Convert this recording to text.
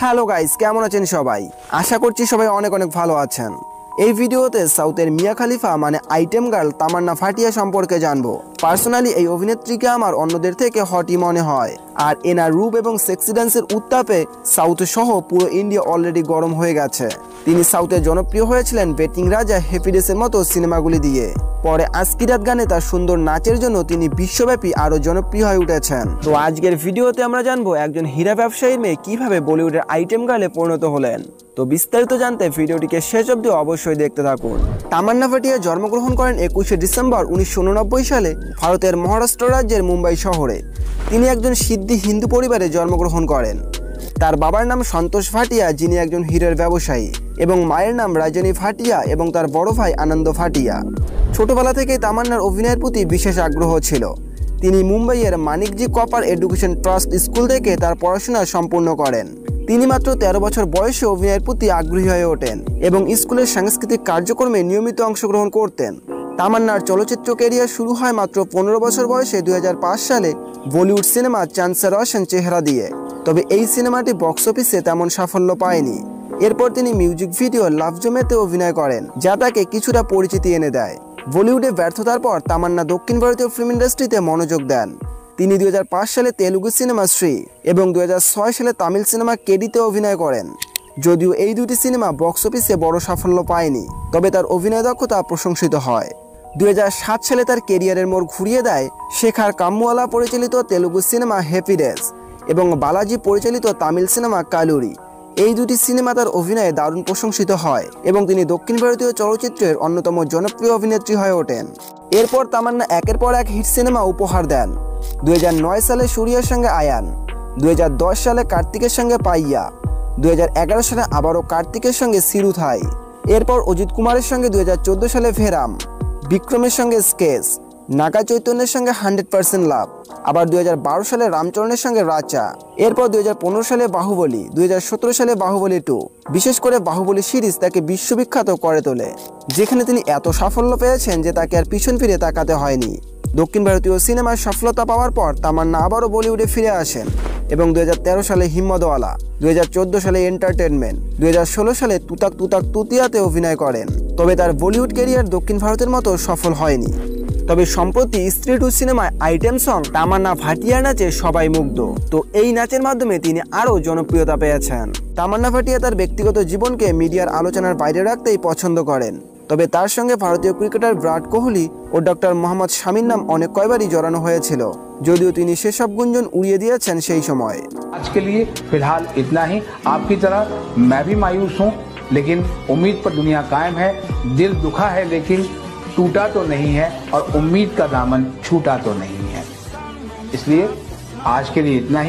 Hello guys, কেমন আছেন সবাই? আশা করছি সবাই অনেক অনেক ভালো আছেন। এই ভিডিওতে সাউথের মিয়া খালিফা মানে আইটেম গার্ল তামান্না ভাটিয়া সম্পর্কে জানবো। পার্সোনালি এই অভিনেত্রীকে আমার অন্যদের থেকে হটই মনে হয়, আর এনার রূপ এবং সেক্সি ডান্সের উত্তাপে সাউথ সহ পুরো ইন্ডিয়া অলরেডি গরম হয়ে গেছে। তিনি সাউথে জনপ্রিয় হয়েছিলেন বেটিং রাজা হ্যাপি ডেসের মতো সিনেমাগুলি দিয়ে। পরে আজকি রাত গানে তার সুন্দর নাচের জন্য তিনি বিশ্বব্যাপী আরো জনপ্রিয় হয়ে উঠেছেন। তো আজকের ভিডিওতে আমরা জানবো একজন হীরা ব্যবসায়ীর মেয়ে কিভাবে বলিউডের আইটেম গার্লে পরিণত হলেন। তো বিস্তারিত জানতে ভিডিওটিকে শেষ অবধি অবশ্যই দেখতে থাকুন। তামান্না ভাটিয়া জন্মগ্রহণ করেন 21শে ডিসেম্বর 1989 সালে ভারতের মহারাষ্ট্র রাজ্যের মুম্বাই শহরে। তিনি একজন সিদ্ধি হিন্দু পরিবারে জন্মগ্রহণ করেন। তার বাবার নাম সন্তোষ ভাটিয়া, যিনি একজন হীরের ব্যবসায়ী, এবং মায়ের নাম রাজনী ভাটিয়া এবং তার বড় ভাই আনন্দ ভাটিয়া। ছোটবেলা থেকেই তামান্নার অভিনয়ের প্রতি বিশেষ আগ্রহ ছিল। তিনি মুম্বাইয়ের মানিকজি কপার এডুকেশন ট্রাস্ট স্কুল থেকে তার পড়াশোনা সম্পূর্ণ করেন। তিনি মাত্র 13 বছর বয়সে অভিনয়ের প্রতি আগ্রহী হয়ে ওঠেন এবং স্কুলের সাংস্কৃতিক কার্যক্রমে নিয়মিত অংশগ্রহণ করতেন। তামান্নার চলচ্চিত্র ক্যারিয়ার শুরু হয় মাত্র 15 বছর বয়সে 2005 সালে বলিউড সিনেমা চাঁদ সে রোশন চেহারা দিয়ে। তবে এই সিনেমাটি বক্স অফিসে তেমন সাফল্য পায়নি। এরপর তিনি মিউজিক ভিডিও লাভ জমেতে অভিনয় করেন, যা তাকে কিছুটা পরিচিতি এনে দেয়। বলিউডে ব্যর্থতার পর তামান্না দক্ষিণ ভারতীয় ফিল্ম ইন্ডাস্ট্রিতে মনোযোগ দেন। তিনি 2005 সালে তেলুগু সিনেমা শ্রী এবং 2006 সালে তামিল সিনেমা কেডিতে অভিনয় করেন। যদিও এই দুটি সিনেমা বক্স অফিসে বড় সাফল্য পায়নি, তবে তার অভিনয় দক্ষতা প্রশংসিত হয়। 2007 সালে তার কেরিয়ারের মোড় ঘুরিয়ে দেয় শেখার কাম্মুওয়ালা পরিচালিত তেলুগু সিনেমা হ্যাপি ডেস এবং বালাজি পরিচালিত তামিল সিনেমা কালুরি। এই দুটি সিনেমা তার অভিনয়ে দারুণ প্রশংসিত হয় এবং তিনি দক্ষিণ ভারতীয় চলচ্চিত্রের অন্যতম জনপ্রিয় অভিনেত্রী হয়ে ওঠেন। এরপর তামান্না একের পর এক হিট সিনেমা উপহার দেন। 2009 সালে সূর্যার সঙ্গে আয়ান, 2010 সালে কার্তিকের সঙ্গে পাইয়া, 2011 সালে আবারও কার্তিকের সঙ্গে সিরুথাই। এরপর অজিত কুমারের সঙ্গে 2014 সালে ভেরাম, বিক্রমের সঙ্গে স্কেচ, নাগা চৈতন্যের সঙ্গে 100% লাভ, আবার 2012 সালে রামচরণের সঙ্গে রাচা। এরপর 2015 সালে বাহুবলী, 2017 সালে বাহুবলী 2। বিশেষ করে বাহুবলী সিরিজ তাকে বিশ্ববিখ্যাত করে তোলে, যেখানে তিনি এত সাফল্য পেয়েছেন যে তাকে আর পিছন ফিরে তাকাতে হয়নি। দক্ষিণ ভারতীয় সিনেমায় সফলতা পাওয়ার পর তামান্না আবারও বলিউডে ফিরে আসেন এবং 2013 সালে হিম্মতওয়ালা, 2014 সালে এন্টারটেনমেন্ট, 2016 সালে তুতাক তুতাক তুতিয়াতে অভিনয় করেন। তবে তার বলিউড ক্যারিয়ার দক্ষিণ ভারতের মতো সফল হয়নি। তবে সম্প্রতি স্ত্রী 2 সিনেমায় আইটেম সং তামান্না ভাটিয়ার নাচে সবাই মুগ্ধ। তো এই নাচের মাধ্যমে তিনি আরও জনপ্রিয়তা পেয়েছেন। তামান্না ভাটিয়া তার ব্যক্তিগত জীবনকে মিডিয়ার আলোচনার বাইরে রাখতেই পছন্দ করেন। তবে তার সঙ্গে ভারতীয় ক্রিকেটার বিরাট কোহলি ও ডক্টর মোহাম্মদ শামির নাম অনেক কয়বারই জড়ানো হয়েছিল, যদিও তিনি সেসব গুঞ্জন উড়িয়ে দিয়েছেন সেই সময়। আজকে লিয়ে फिलहाल इतना ही। आपकी तरह मैं भी मायूस हूं, लेकिन उम्मीद पर दुनिया कायम है। दिल दुखा है लेकिन टूटा तो नहीं है, और उम्मीद का दामन छूटा तो नहीं है। इसलिए आज के लिए इतना ही।